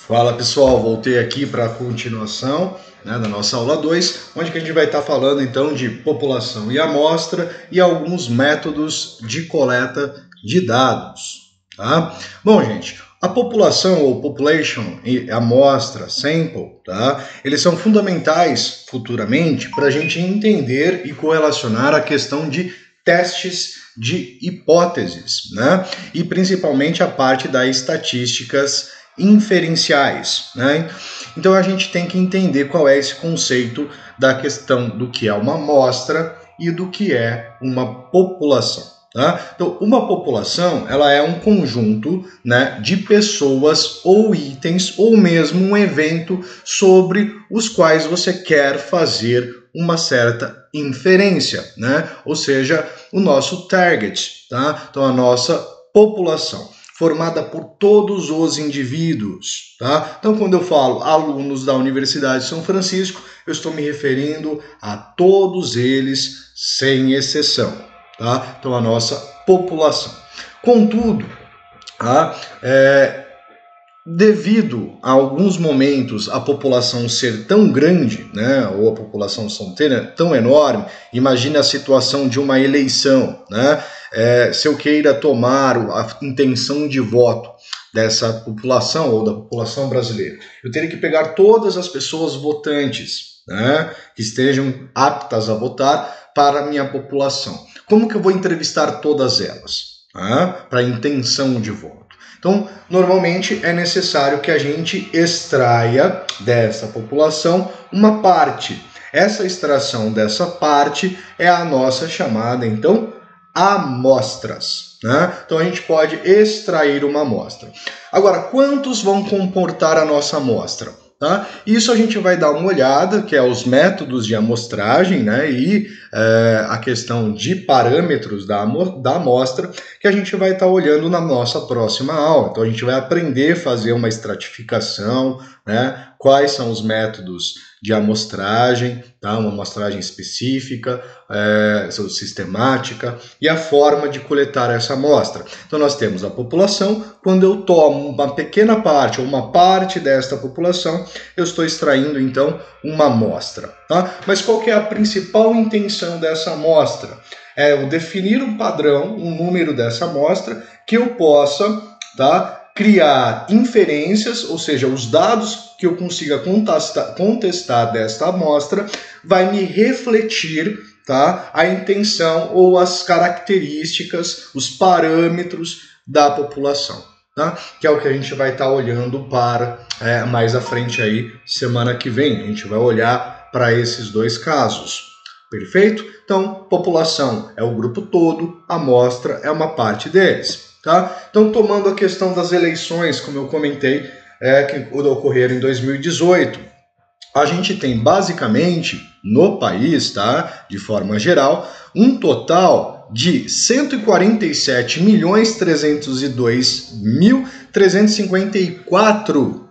Fala pessoal, voltei aqui para a continuação da nossa aula 2, onde que a gente vai estar falando então de população e amostra e alguns métodos de coleta de dados. Tá? Bom gente, a população ou population e amostra, sample, tá? Eles são fundamentais futuramente para a gente entender e correlacionar a questão de testes de hipóteses, né? E principalmente a parte das estatísticas inferenciais, né? Então a gente tem que entender qual é esse conceito da questão do que é uma amostra e do que é uma população. Tá? Então uma população ela é um conjunto, né, de pessoas ou itens ou mesmo um evento sobre os quais você quer fazer uma certa inferência, né? Ou seja, o nosso target, tá? Então a nossa população formada por todos os indivíduos, tá? Então, quando eu falo alunos da Universidade de São Francisco, eu estou me referindo a todos eles, sem exceção, tá? Então, a nossa população. Contudo, tá? Devido a alguns momentos a população ser tão grande, né, ou a população ser tão enorme, imagine a situação de uma eleição, né? Se eu queira tomar a intenção de voto dessa população ou da população brasileira, eu teria que pegar todas as pessoas votantes, né, que estejam aptas a votar para a minha população. Como que eu vou entrevistar todas elas, né, para a intenção de voto? Então, normalmente é necessário que a gente extraia dessa população uma parte. Essa extração dessa parte é a nossa chamada, então, amostras, né? Então a gente pode extrair uma amostra. Agora, quantos vão comportar a nossa amostra? Tá? Isso a gente vai dar uma olhada, que é os métodos de amostragem, né? E a questão de parâmetros da amostra, que a gente vai estar olhando na nossa próxima aula. Então a gente vai aprender a fazer uma estratificação, né? Quais são os métodos de amostragem, tá? Uma amostragem específica, sistemática, e a forma de coletar essa amostra. Então nós temos a população. Quando eu tomo uma pequena parte ou uma parte desta população, eu estou extraindo então uma amostra. Tá? Mas qual que é a principal intenção dessa amostra? É eu definir um padrão, um número dessa amostra, que eu possa, tá, criar inferências, ou seja, os dados que eu consiga contestar desta amostra vai me refletir, tá, a intenção ou as características, os parâmetros da população, tá? Que é o que a gente vai estar olhando para mais à frente aí, semana que vem. A gente vai olhar para esses dois casos. Perfeito? Então, população é o grupo todo, amostra é uma parte deles. Tá? Então, tomando a questão das eleições, como eu comentei, que ocorreram em 2018, a gente tem basicamente no país, tá, de forma geral, um total de 147.302.354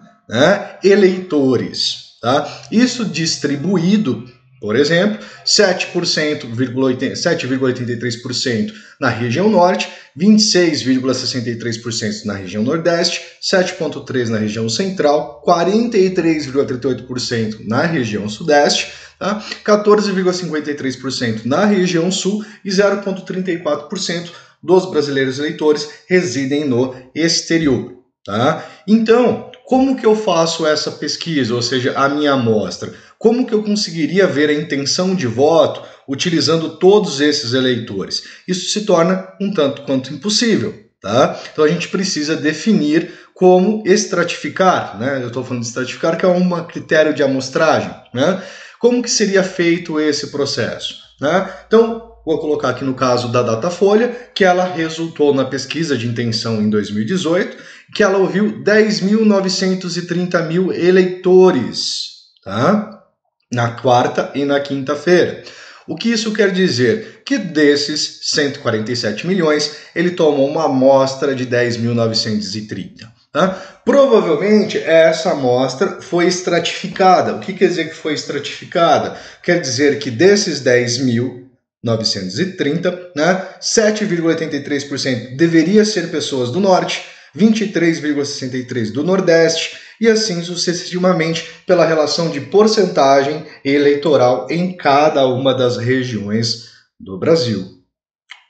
eleitores. Tá? Isso distribuído, por exemplo, 7,83% na região norte, 26,63% na região nordeste, 7,3% na região central, 43,38% na região sudeste, tá? 14,53% na região sul e 0,34% dos brasileiros eleitores residem no exterior. Tá? Então, como que eu faço essa pesquisa, ou seja, a minha amostra? Como que eu conseguiria ver a intenção de voto utilizando todos esses eleitores? Isso se torna um tanto quanto impossível, tá? Então a gente precisa definir como estratificar, né? Eu estou falando de estratificar, que é um critério de amostragem, né? Como que seria feito esse processo, né? Então, vou colocar aqui no caso da Datafolha, que ela resultou na pesquisa de intenção em 2018, que ela ouviu 10.930 eleitores, tá? Na quarta e na quinta-feira. O que isso quer dizer? Que desses 147 milhões, ele tomou uma amostra de 10.930. Tá? Provavelmente essa amostra foi estratificada. O que quer dizer que foi estratificada? Quer dizer que desses 10.930, né, 7,83% deveria ser pessoas do norte, 23,63% do nordeste e assim sucessivamente pela relação de porcentagem eleitoral em cada uma das regiões do Brasil.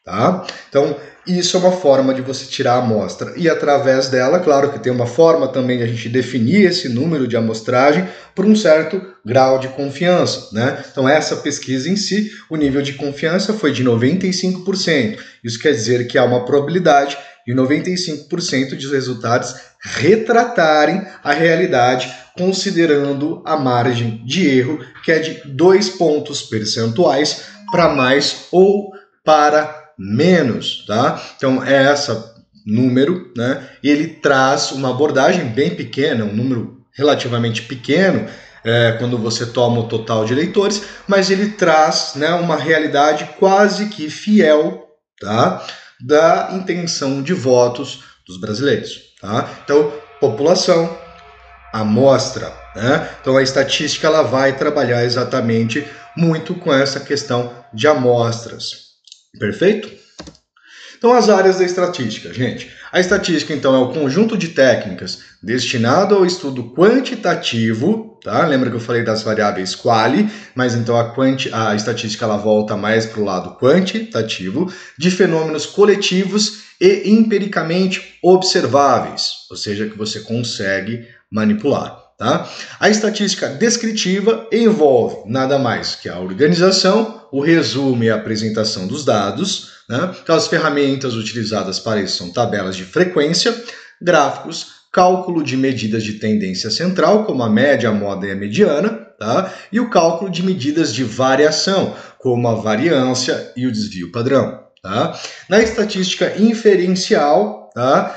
Tá? Então, isso é uma forma de você tirar a amostra. E através dela, claro que tem uma forma também de a gente definir esse número de amostragem por um certo grau de confiança, né? Então, essa pesquisa em si, o nível de confiança foi de 95%. Isso quer dizer que há uma probabilidade de 95% de resultados retratarem a realidade, considerando a margem de erro, que é de 2 pontos percentuais para mais ou para menos, tá? Então, é esse número, né? Ele traz uma abordagem bem pequena, um número relativamente pequeno, quando você toma o total de eleitores, mas ele traz, né, uma realidade quase que fiel, tá, da intenção de votos dos brasileiros, tá? Então, população, amostra, né? Então, a estatística ela vai trabalhar exatamente muito com essa questão de amostras. Perfeito? Então, as áreas da estatística, gente. A estatística, então, é o conjunto de técnicas destinado ao estudo quantitativo, tá? Lembra que eu falei das variáveis quali, mas então a estatística ela volta mais para o lado quantitativo, de fenômenos coletivos e empiricamente observáveis, ou seja, que você consegue manipular. Tá? A estatística descritiva envolve nada mais que a organização, o resumo e a apresentação dos dados, né? Então, as ferramentas utilizadas para isso são tabelas de frequência, gráficos, cálculo de medidas de tendência central, como a média, a moda e a mediana, tá? E o cálculo de medidas de variação, como a variância e o desvio padrão. Tá? Na estatística inferencial, tá?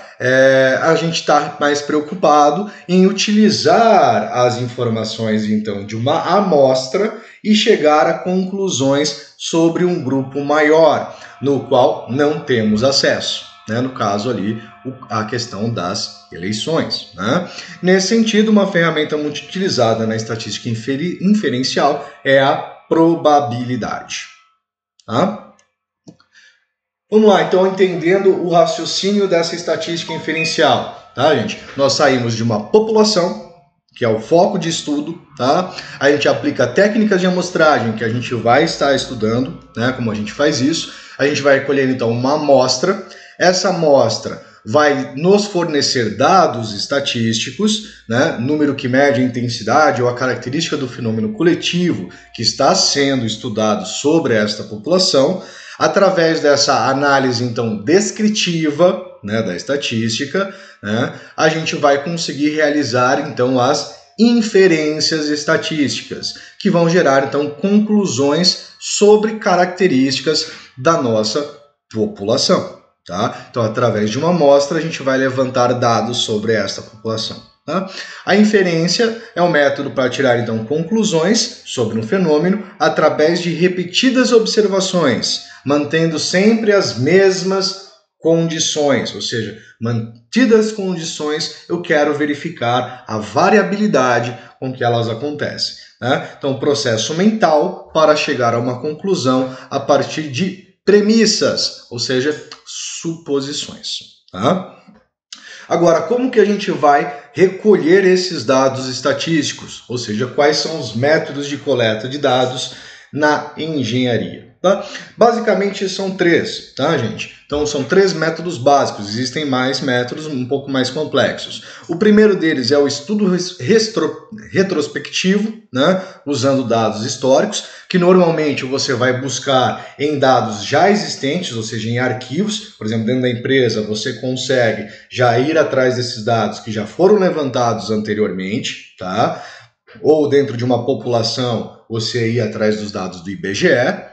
A gente está mais preocupado em utilizar as informações então de uma amostra e chegar a conclusões sobre um grupo maior, no qual não temos acesso, né? No caso ali, a questão das eleições. Né? Nesse sentido, uma ferramenta muito utilizada na estatística inferencial é a probabilidade. Tá? Vamos lá, então, entendendo o raciocínio dessa estatística inferencial, tá, gente? Nós saímos de uma população, que é o foco de estudo, tá? A gente aplica técnicas de amostragem, que a gente vai estar estudando, né? Como a gente faz isso. A gente vai colher, então, uma amostra. Essa amostra vai nos fornecer dados estatísticos, né? Número que mede a intensidade ou a característica do fenômeno coletivo que está sendo estudado sobre esta população. Através dessa análise, então, descritiva, né, da estatística, né, a gente vai conseguir realizar, então, as inferências estatísticas, que vão gerar, então, conclusões sobre características da nossa população. Tá? Então, através de uma amostra, a gente vai levantar dados sobre essa população. Tá? A inferência é um método para tirar, então, conclusões sobre um fenômeno através de repetidas observações, mantendo sempre as mesmas condições, ou seja, mantidas as condições, eu quero verificar a variabilidade com que elas acontecem. Né? Então, processo mental para chegar a uma conclusão a partir de premissas, ou seja, suposições. Tá? Agora, como que a gente vai recolher esses dados estatísticos? Ou seja, quais são os métodos de coleta de dados na engenharia? Tá? Basicamente são 3, tá, gente? Então são 3 métodos básicos, existem mais métodos um pouco mais complexos. O primeiro deles é o estudo retrospectivo, né, usando dados históricos, que normalmente você vai buscar em dados já existentes, ou seja, em arquivos. Por exemplo, dentro da empresa você consegue já ir atrás desses dados que já foram levantados anteriormente, tá? Ou dentro de uma população você ir atrás dos dados do IBGE.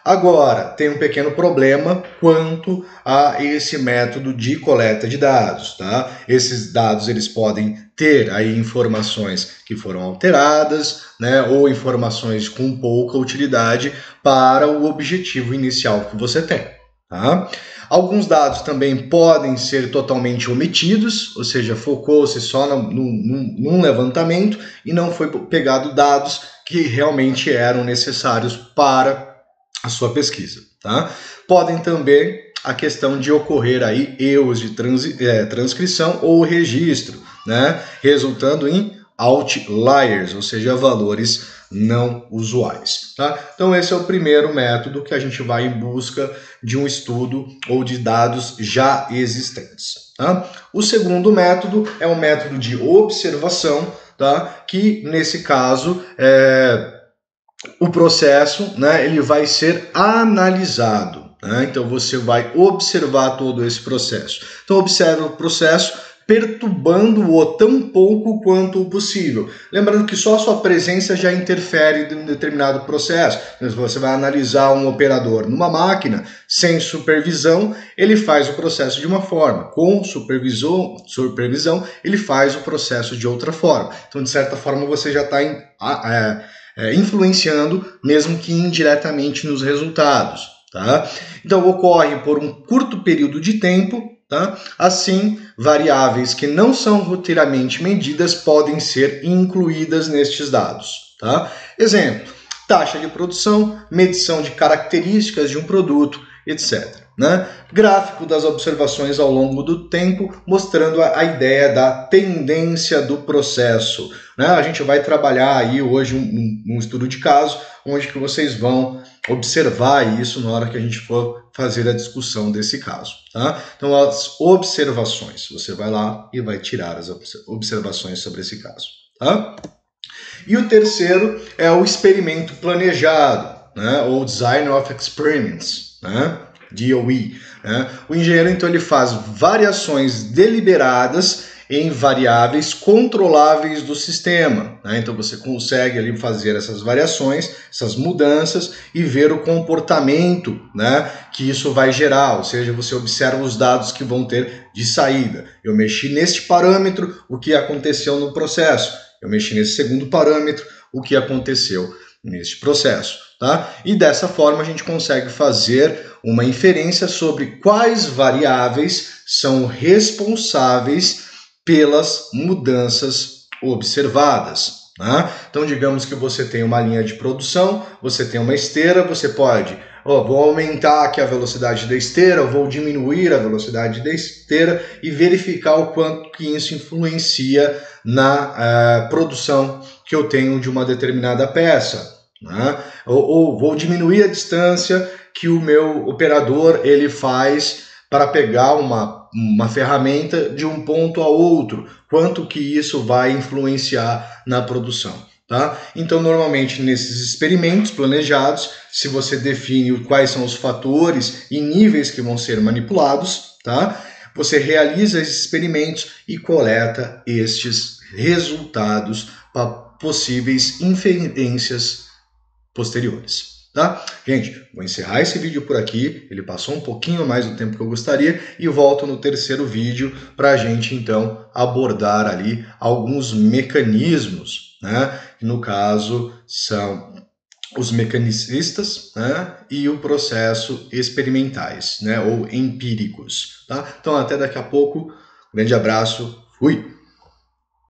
Agora, tem um pequeno problema quanto a esse método de coleta de dados. Tá? Esses dados eles podem ter aí informações que foram alteradas, né, ou informações com pouca utilidade para o objetivo inicial que você tem. Tá? Alguns dados também podem ser totalmente omitidos, ou seja, focou-se só num levantamento e não foi pegado dados que realmente eram necessários para a sua pesquisa. Tá? Podem também a questão de ocorrer aí erros de transcrição ou registro. né, resultando em outliers, ou seja, valores não usuais. Tá? Então esse é o primeiro método que a gente vai em busca de um estudo ou de dados já existentes. Tá? O segundo método é o método de observação, tá? Que nesse caso o processo, né, ele vai ser analisado. Né? Então você vai observar todo esse processo. Então observa o processo perturbando-o tão pouco quanto possível. Lembrando que só a sua presença já interfere em um determinado processo. Então, se você vai analisar um operador numa máquina sem supervisão, ele faz o processo de uma forma. Com supervisão ele faz o processo de outra forma. Então, de certa forma, você já está influenciando, mesmo que indiretamente, nos resultados. Tá? Então, ocorre por um curto período de tempo. Tá? Assim, variáveis que não são rotineiramente medidas podem ser incluídas nestes dados. Tá? Exemplo, taxa de produção, medição de características de um produto, etc. Né? Gráfico das observações ao longo do tempo, mostrando a ideia da tendência do processo. Né? A gente vai trabalhar aí hoje um estudo de caso, onde que vocês vão observar isso na hora que a gente for fazer a discussão desse caso. Tá? Então, as observações, você vai lá e vai tirar as observações sobre esse caso. Tá? E o terceiro é o experimento planejado, né? Ou Design of Experiments, né? DOE. Né? O engenheiro, então, ele faz variações deliberadas em variáveis controláveis do sistema. Né? Então você consegue ali fazer essas variações, essas mudanças e ver o comportamento, né, que isso vai gerar, ou seja, você observa os dados que vão ter de saída. Eu mexi neste parâmetro, o que aconteceu no processo. Eu mexi nesse segundo parâmetro, o que aconteceu neste processo. Tá? E dessa forma a gente consegue fazer uma inferência sobre quais variáveis são responsáveis pelas mudanças observadas. Né? Então, digamos que você tem uma linha de produção, você tem uma esteira, você pode, vou aumentar aqui a velocidade da esteira, vou diminuir a velocidade da esteira e verificar o quanto que isso influencia na produção que eu tenho de uma determinada peça. Né? Ou vou diminuir a distância que o meu operador ele faz para pegar uma ferramenta de um ponto a outro, quanto que isso vai influenciar na produção. Tá? Então, normalmente, nesses experimentos planejados, se você define quais são os fatores e níveis que vão ser manipulados, tá? Você realiza esses experimentos e coleta estes resultados para possíveis inferências posteriores. Tá? Gente, vou encerrar esse vídeo por aqui, ele passou um pouquinho mais do tempo que eu gostaria e volto no terceiro vídeo para a gente então abordar ali alguns mecanismos, né? Que no caso são os mecanicistas, né? E o processo experimentais, né? Ou empíricos. Tá? Então até daqui a pouco, grande abraço, fui!